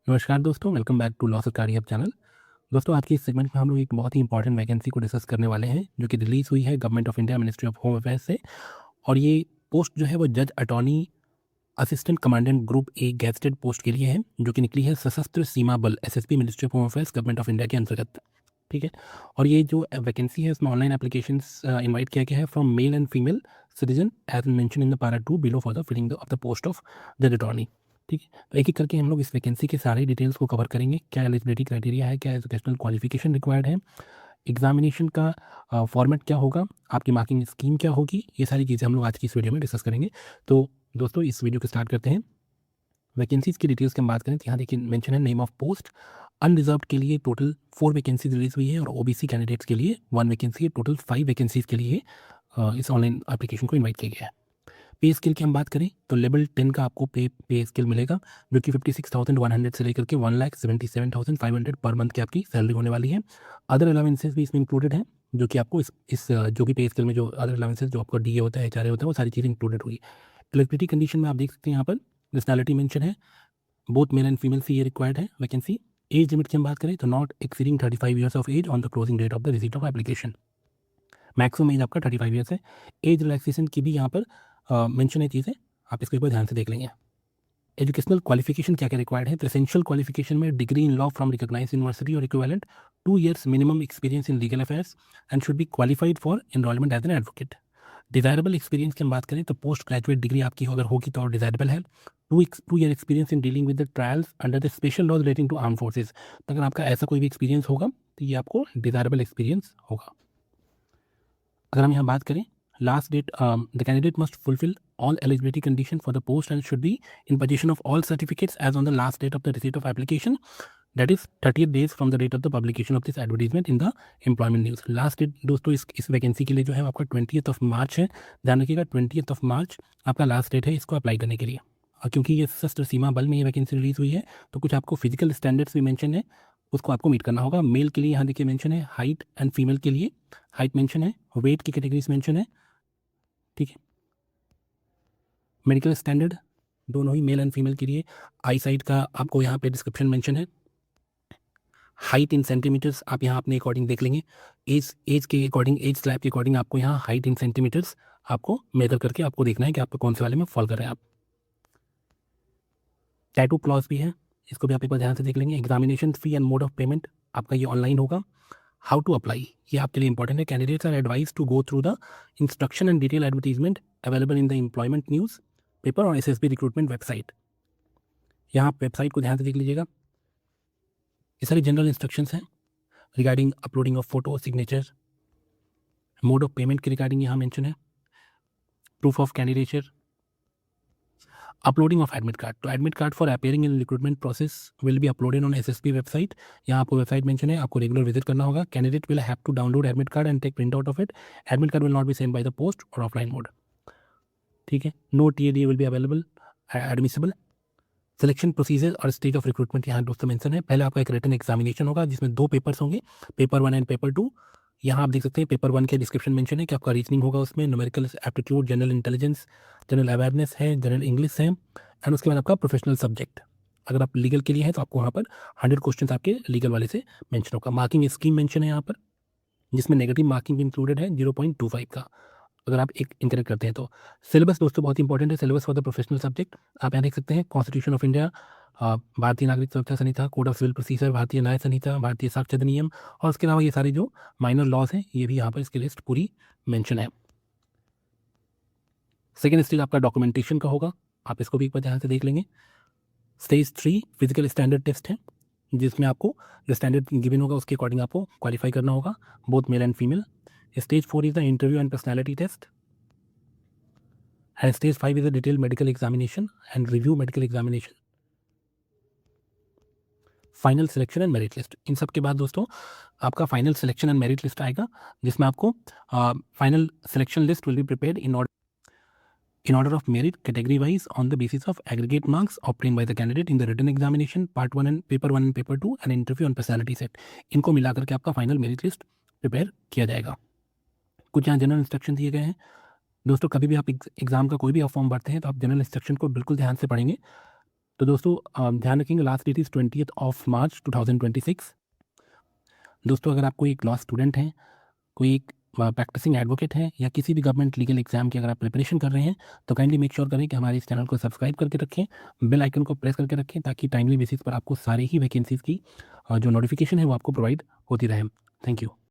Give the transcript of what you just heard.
नमस्कार दोस्तों, welcome back to law सरकारी हब चैनल। दोस्तों, आज के इस सेगमेंट में हम लोग एक बहुत ही इंपॉर्टेंट वैकेंसी को डिस्कस करने वाले हैं, जो कि रिलीज़ हुई है government of India ministry of home affairs से। और ये पोस्ट जो है वो जज attorney assistant commandant group A gazetted post के लिए है, जो कि निकली है सशस्त्र सीमा बल SSB ministry of home affairs government of India के अंतर्गत। ठीक है। और ये जो वैकेंसी है उसमें ऑनलाइन एप्लीकेशंस इनवाइट किया गया है from male and female citizen as mention in the para 2 below for the filling of the post of जज अटॉर्नी। ठीक है। तो एक-एक करके हम लोग इस वैकेंसी के सारे डिटेल्स को कवर करेंगे। क्या एलिजिबिलिटी क्राइटेरिया है, क्या एजुकेशनल क्वालिफिकेशन रिक्वायर्ड है, एग्जामिनेशन का फॉर्मेट क्या होगा, आपकी मार्किंग स्कीम क्या होगी, ये सारी चीज़ें हम लोग आज की इस वीडियो में डिस्कस करेंगे। तो दोस्तों, इस वीडियो को स्टार्ट करते हैं। वैकेंसीज़ की डिटेल्स की हम बात करें तो यहाँ देखिए मेंशन है नेम ऑफ पोस्ट। अनरिजर्व्ड के लिए टोटल 4 वैकेंसीज रिलीज हुई है और ओबीसी कैंडिडेट्स के लिए 1 वैकेंसी है। टोटल 5 वैकेंसीज के लिए इस ऑनलाइन एप्लीकेशन को इनवाइट किया गया है। पे स्केल की हम बात करें तो लेवल 10 का आपको पे स्केल मिलेगा, जो कि 56,100 से लेकर के 1,77,500 पर मंथ की आपकी सैलरी होने वाली है। अदर अलाउंसेस भी इसमें इंक्लूडेड है, जो कि आपको जो कि पे स्केल में जो अदर अलाउंसेस जो आपका डीए होता है, एचआरए होता है, वो सारी चीज़ें इंक्लूडेड होगी। इलेक्ट्रिसिटी कंडीशन में आप देख सकते हैं यहाँ पर नेशनैलिटी मेंशन है, बोथ मेल एंड फीमेल से ये रिक्वायर्ड है वैकेंसी। एज लिमिट की हम बात करें तो not exceeding 35 years of age on the closing date of the receipt of application. Maximum age आपका 35 ईयर्स है। एज रिलैक्सेशन की भी यहाँ पर मेंशन है चीज़ें, आप इसको एक बार ध्यान से देख लेंगे। एजुकेशनल क्वालिफिकेशन क्या क्या रिक्वायर्ड है तो एसेंशियल क्वालिफिकेशन में degree in law from recognised university और equivalent, 2 years minimum experience in legal affairs and should be qualified for enrolment as an advocate. Desirable experience की हम बात करें तो पोस्ट ग्रेजुएट डिग्री आपकी अगर होगी तो और डिजायरेबल है। 2 year experience in dealing with the trials under the special laws relating to arm forces. तो अगर आपका ऐसा कोई भी एक्सपीरियंस होगा तो ये आपको डिजायरेबल एक्सपीरियंस होगा। अगर हम यहाँ बात करें last date, the candidate must fulfil all eligibility condition for the post and should be in possession of all certificates as on the last date of the receipt of application, that is 30 days from the date of the publication of this advertisement in the employment news। Last date दोस्तों इस vacancy के लिए जो है आपका 20th मार्च है। ध्यान रखिएगा 20th मार्च आपका लास्ट डेट है इसको अप्लाई करने के लिए। और क्योंकि ये सशस्त्र सीमा बल में ये वैकेंसी रिलीज हुई है तो कुछ आपको फिजिकल स्टैंडर्ड्स भी मेंशन है, उसको आपको मीट करना होगा। मेल के लिए यहाँ देखिए मेंशन है हाइट एंड फीमेल के लिए हाइट मेंशन है, वेट की कैटेगरीज मेंशन है। ठीक है। मेडिकल स्टैंडर्ड दोनों ही मेल एंड फीमेल के लिए। आई साइट का आपको यहाँ पे डिस्क्रिप्शन मेंशन है। हाइट इन सेंटीमीटर्स आप यहाँ अपने अकॉर्डिंग देख लेंगे। एज के अकॉर्डिंग, एज स्लैब के अकॉर्डिंग आपको यहाँ हाइट इन सेंटीमीटर्स आपको मेजर करके आपको देखना है कि आपको कौन से वाले में फॉल कर रहे हैं आप। टैटू क्लॉज भी है, इसको भी आप एक बार ध्यान से देख लेंगे। Examination fee and mode of payment आपका ये ऑनलाइन होगा। हाउ टू अप्लाई ये आपके लिए इंपॉर्टेंट है। Candidates are advise to go through the instruction and detail advertisement available in the employment news paper और एसएसबी रिक्रूटमेंट वेबसाइट। यहाँ आप वेबसाइट को ध्यान से देख लीजिएगा। ये सारी जनरल इंस्ट्रक्शंस हैं regarding uploading of photo, signature, mode of payment के रिगार्डिंग यहाँ मेंशन है। Proof of candidature, uploading of admit card. तो admit card for appearing in recruitment process will be uploaded on SSB website. यहाँ आपको website mention है, आपको regular visit करना होगा। Candidate will have to download admit card and take print out of it. Admit card will not be send by the post और offline mode. ठीक है। No TAD will be available admissible. Selection procedure और stage of recruitment यहाँ दोस्तों mention है। पहले आपका एक रिटन एग्जामिनेशन होगा जिसमें 2 पेपर्स होंगे, पेपर 1 एंड पेपर 2। यहाँ आप देख सकते हैं पेपर 1 के डिस्क्रिप्शन मेंशन है कि आपका रीजनिंग होगा, उसमें numerical aptitude, general intelligence, general awareness है, जनरल इंग्लिश है एंड उसके बाद आपका प्रोफेशनल सब्जेक्ट। अगर आप लीगल के लिए हैं तो आपको वहाँ पर 100 क्वेश्चन आपके लीगल वाले से मेंशन होगा। मार्किंग स्कीम मेंशन है यहाँ पर, जिसमें नेगेटिव मार्किंग भी इंक्लूडेड है 0.25 का अगर आप एक इनकरेक्ट करते हैं तो। सिलेबस दोस्तों बहुत इंपॉर्टेंट है, syllabus for the professional subject आप यहाँ देख सकते हैं। कॉन्स्टिट्यूशन ऑफ इंडिया, भारतीय नागरिक सुरक्षा संहिता, कोड ऑफ सिविल प्रोसीजर, भारतीय न्याय संहिता, भारतीय साक्ष्य अधिनियम और उसके अलावा ये सारे जो माइनर लॉज हैं ये भी यहाँ पर इसकी लिस्ट पूरी मेंशन है। सेकेंड स्टेज आपका डॉक्यूमेंटेशन का होगा, आप इसको भी एक बार ध्यान से देख लेंगे। स्टेज 3 फिजिकल स्टैंडर्ड टेस्ट है, जिसमें आपको जो स्टैंडर्ड गिवन होगा उसके अकॉर्डिंग आपको क्वालिफाई करना होगा, both male and female. Stage 4 is the interview and personality test and stage 5 is a detailed medical examination and review medical examination, final selection and merit list. इन सब के बाद दोस्तों आपका final selection and merit list आएगा, जिसमें आपको final selection list will be prepared in order of merit category wise on the basis of aggregate marks obtained by the candidate in the written examination part 1 and paper 1 and paper 2 and interview and personality set। इनको मिलाकर के आपका final merit list prepare किया जाएगा। कुछ यहाँ general instruction दिए गए हैं दोस्तों। कभी भी आप एग्जाम का कोई भी फॉर्म भरते हैं तो आप जनरल इंस्ट्रक्शन को बिल्कुल ध्यान से पढ़ेंगे। तो दोस्तों ध्यान रखेंगे last that is 20th of March 2026। दोस्तों अगर आप कोई एक लॉ स्टूडेंट हैं, कोई एक प्रैक्टिसिंग एडवोकेट हैं या किसी भी गवर्नमेंट लीगल एग्जाम की अगर आप प्रिपरेशन कर रहे हैं तो काइंडली मेक श्योर करें कि हमारे इस चैनल को सब्सक्राइब करके रखें, बेल आइकन को प्रेस करके रखें ताकि टाइमली बेसिस पर आपको सारे ही वैकेंसीज़ की जो नोटिफिकेशन है वो आपको प्रोवाइड होती रहे। Thank you.